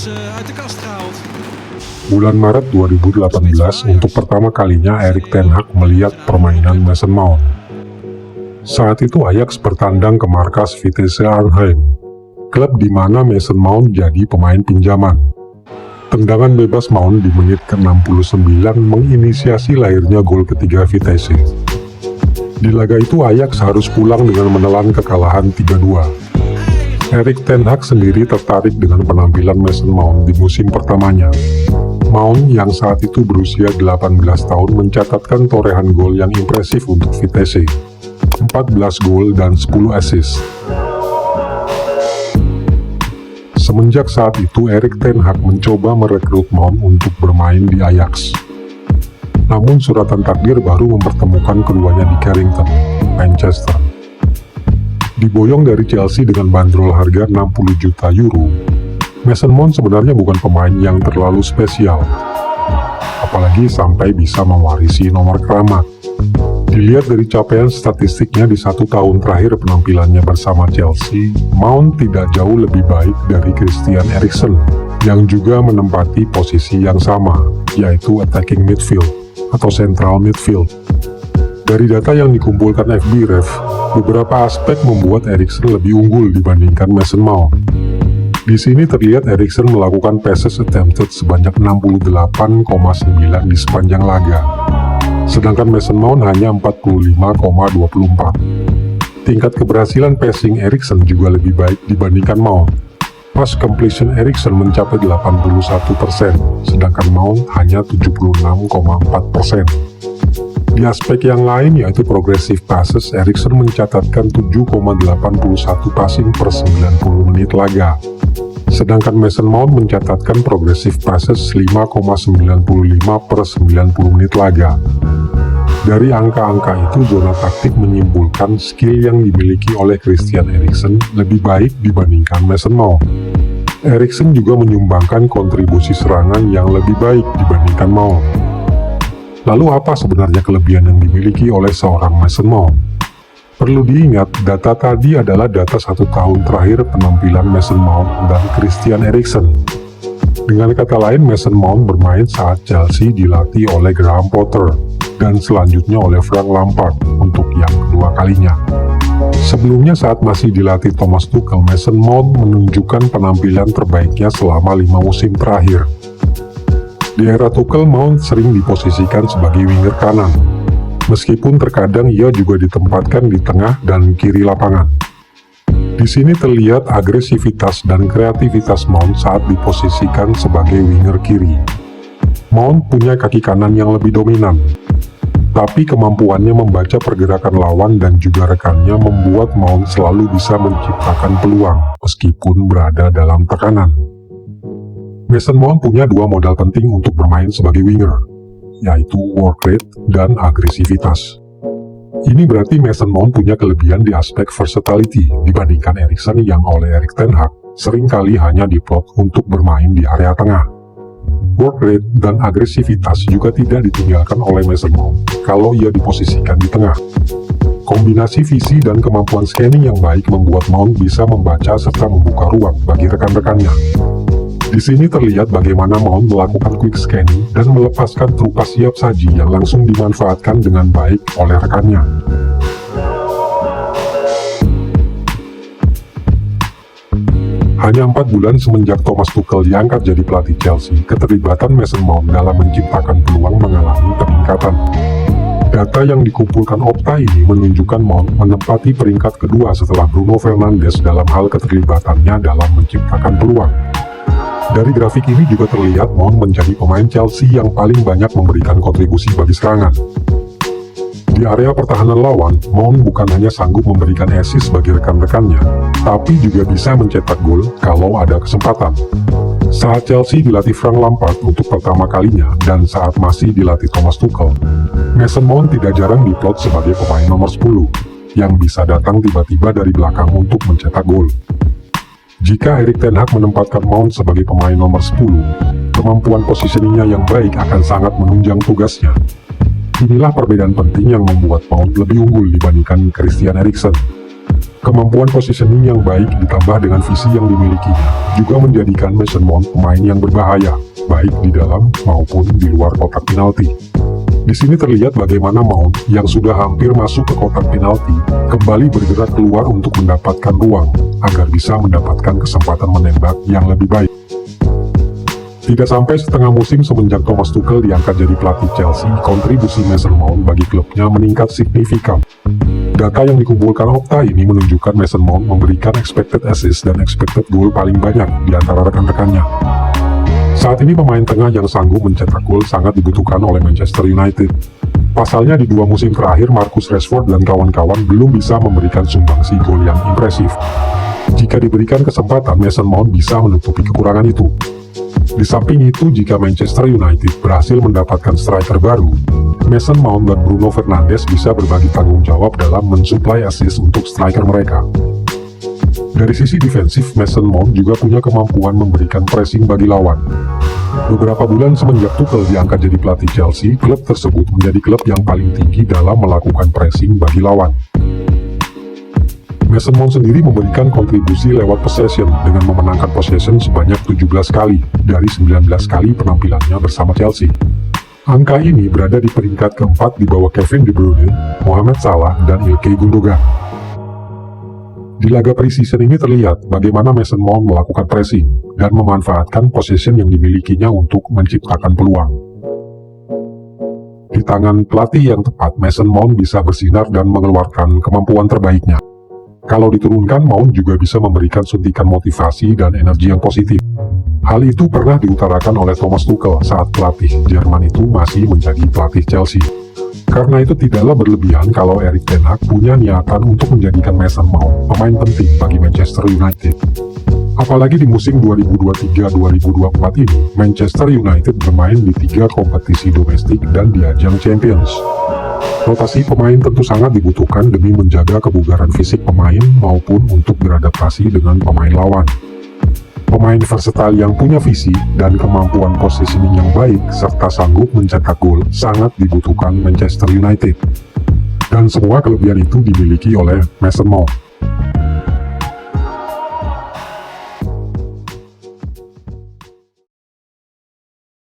uit de kast gehaald. Bulan Maret 2018, untuk pertama kalinya Erik ten Hag melihat permainan Mason Mount. Saat itu Ajax bertandang ke markas Vitesse Arnhem, klub di mana Mason Mount jadi pemain pinjaman. Tendangan bebas Mount di menit ke-69 menginisiasi lahirnya gol ketiga Vitesse. Di laga itu Ajax harus pulang dengan menelan kekalahan 3-2. Erik ten Hag sendiri tertarik dengan penampilan Mason Mount di musim pertamanya. Mount yang saat itu berusia 18 tahun mencatatkan torehan gol yang impresif untuk Vitesse, 14 gol dan 10 assist. Semenjak saat itu Erik ten Hag mencoba merekrut Mount untuk bermain di Ajax. Namun suratan takdir baru mempertemukan keduanya di Carrington, Manchester. Diboyong dari Chelsea dengan bandrol harga 60 juta euro, Mason Mount sebenarnya bukan pemain yang terlalu spesial, apalagi sampai bisa mewarisi nomor keramat. Dilihat dari capaian statistiknya di 1 tahun terakhir penampilannya bersama Chelsea, Mount tidak jauh lebih baik dari Christian Eriksen, yang juga menempati posisi yang sama, yaitu attacking midfield atau central midfield. Dari data yang dikumpulkan FBref, beberapa aspek membuat Eriksen lebih unggul dibandingkan Mason Mount. Di sini terlihat Eriksen melakukan passes attempted sebanyak 68,9 di sepanjang laga, sedangkan Mason Mount hanya 45,24. Tingkat keberhasilan passing Eriksen juga lebih baik dibandingkan Mount. Pass completion Eriksen mencapai 81%, sedangkan Mount hanya 76,4%. Di aspek yang lain yaitu progressive passes, Eriksen mencatatkan 7,81 passing per 90 menit laga, sedangkan Mason Mount mencatatkan progressive passes 5,95 per 90 menit laga. Dari angka-angka itu, zona taktik menyimpulkan skill yang dimiliki oleh Christian Eriksen lebih baik dibandingkan Mason Mount. Eriksen juga menyumbangkan kontribusi serangan yang lebih baik dibandingkan Mount. Lalu apa sebenarnya kelebihan yang dimiliki oleh seorang Mason Mount? Perlu diingat, data tadi adalah data 1 tahun terakhir penampilan Mason Mount dan Christian Eriksen. Dengan kata lain, Mason Mount bermain saat Chelsea dilatih oleh Graham Potter, dan selanjutnya oleh Frank Lampard untuk yang kedua kalinya. Sebelumnya saat masih dilatih Thomas Tuchel, Mason Mount menunjukkan penampilan terbaiknya selama 5 musim terakhir. Di era Tuchel, Mount sering diposisikan sebagai winger kanan, meskipun terkadang ia juga ditempatkan di tengah dan kiri lapangan. Di sini terlihat agresivitas dan kreativitas Mount saat diposisikan sebagai winger kiri. Mount punya kaki kanan yang lebih dominan, tapi kemampuannya membaca pergerakan lawan dan juga rekannya membuat Mount selalu bisa menciptakan peluang meskipun berada dalam tekanan. Mason Mount punya 2 modal penting untuk bermain sebagai winger, yaitu work rate dan agresivitas. Ini berarti Mason Mount punya kelebihan di aspek versatility dibandingkan Eriksen yang oleh Erik ten Hag seringkali hanya diplot untuk bermain di area tengah. Work rate dan agresivitas juga tidak ditinggalkan oleh Mason Mount kalau ia diposisikan di tengah. Kombinasi visi dan kemampuan scanning yang baik membuat Mount bisa membaca serta membuka ruang bagi rekan-rekannya. Di sini terlihat bagaimana Mount melakukan quick scanning dan melepaskan trupas siap saji yang langsung dimanfaatkan dengan baik oleh rekannya. Hanya 4 bulan semenjak Thomas Tuchel diangkat jadi pelatih Chelsea, keterlibatan Mason Mount dalam menciptakan peluang mengalami peningkatan. Data yang dikumpulkan Opta ini menunjukkan Mount menempati peringkat kedua setelah Bruno Fernandes dalam hal keterlibatannya dalam menciptakan peluang. Dari grafik ini juga terlihat Mount menjadi pemain Chelsea yang paling banyak memberikan kontribusi bagi serangan. Di area pertahanan lawan, Mount bukan hanya sanggup memberikan assist bagi rekan-rekannya, tapi juga bisa mencetak gol kalau ada kesempatan. Saat Chelsea dilatih Frank Lampard untuk pertama kalinya dan saat masih dilatih Thomas Tuchel, Mason Mount tidak jarang diplot sebagai pemain nomor 10, yang bisa datang tiba-tiba dari belakang untuk mencetak gol. Jika Erik ten Hag menempatkan Mount sebagai pemain nomor 10, kemampuan positioningnya yang baik akan sangat menunjang tugasnya. Inilah perbedaan penting yang membuat Mount lebih unggul dibandingkan Christian Eriksen. Kemampuan positioning yang baik ditambah dengan visi yang dimilikinya juga menjadikan Mason Mount pemain yang berbahaya, baik di dalam maupun di luar kotak penalti. Di sini terlihat bagaimana Mount yang sudah hampir masuk ke kotak penalti kembali bergerak keluar untuk mendapatkan ruang agar bisa mendapatkan kesempatan menembak yang lebih baik. Tidak sampai setengah musim semenjak Thomas Tuchel diangkat jadi pelatih Chelsea, kontribusi Mason Mount bagi klubnya meningkat signifikan. Data yang dikumpulkan Opta ini menunjukkan Mason Mount memberikan expected assist dan expected goal paling banyak di antara rekan-rekannya. Saat ini pemain tengah yang sanggup mencetak gol sangat dibutuhkan oleh Manchester United. Pasalnya di 2 musim terakhir Marcus Rashford dan kawan-kawan belum bisa memberikan sumbangsi gol yang impresif. Jika diberikan kesempatan, Mason Mount bisa menutupi kekurangan itu. Di samping itu, jika Manchester United berhasil mendapatkan striker baru, Mason Mount dan Bruno Fernandes bisa berbagi tanggung jawab dalam mensuplai assist untuk striker mereka. Dari sisi defensif, Mason Mount juga punya kemampuan memberikan pressing bagi lawan. Beberapa bulan semenjak Tuchel diangkat jadi pelatih Chelsea, klub tersebut menjadi klub yang paling tinggi dalam melakukan pressing bagi lawan. Mason Mount sendiri memberikan kontribusi lewat possession dengan memenangkan possession sebanyak 17 kali dari 19 kali penampilannya bersama Chelsea. Angka ini berada di peringkat keempat di bawah Kevin De Bruyne, Mohamed Salah, dan Ilkay Gundogan. Di laga pre-season ini terlihat bagaimana Mason Mount melakukan pressing dan memanfaatkan possession yang dimilikinya untuk menciptakan peluang. Di tangan pelatih yang tepat, Mason Mount bisa bersinar dan mengeluarkan kemampuan terbaiknya. Kalau diturunkan, Mount juga bisa memberikan suntikan motivasi dan energi yang positif. Hal itu pernah diutarakan oleh Thomas Tuchel saat pelatih Jerman itu masih menjadi pelatih Chelsea. Karena itu tidaklah berlebihan kalau Erik ten Hag punya niatan untuk menjadikan Mason Mount pemain penting bagi Manchester United. Apalagi di musim 2023-2024 ini, Manchester United bermain di 3 kompetisi domestik dan di ajang Champions. Rotasi pemain tentu sangat dibutuhkan demi menjaga kebugaran fisik pemain maupun untuk beradaptasi dengan pemain lawan. Pemain versatile yang punya visi dan kemampuan positioning yang baik serta sanggup mencetak gol sangat dibutuhkan Manchester United. Dan semua kelebihan itu dimiliki oleh Mason Mount.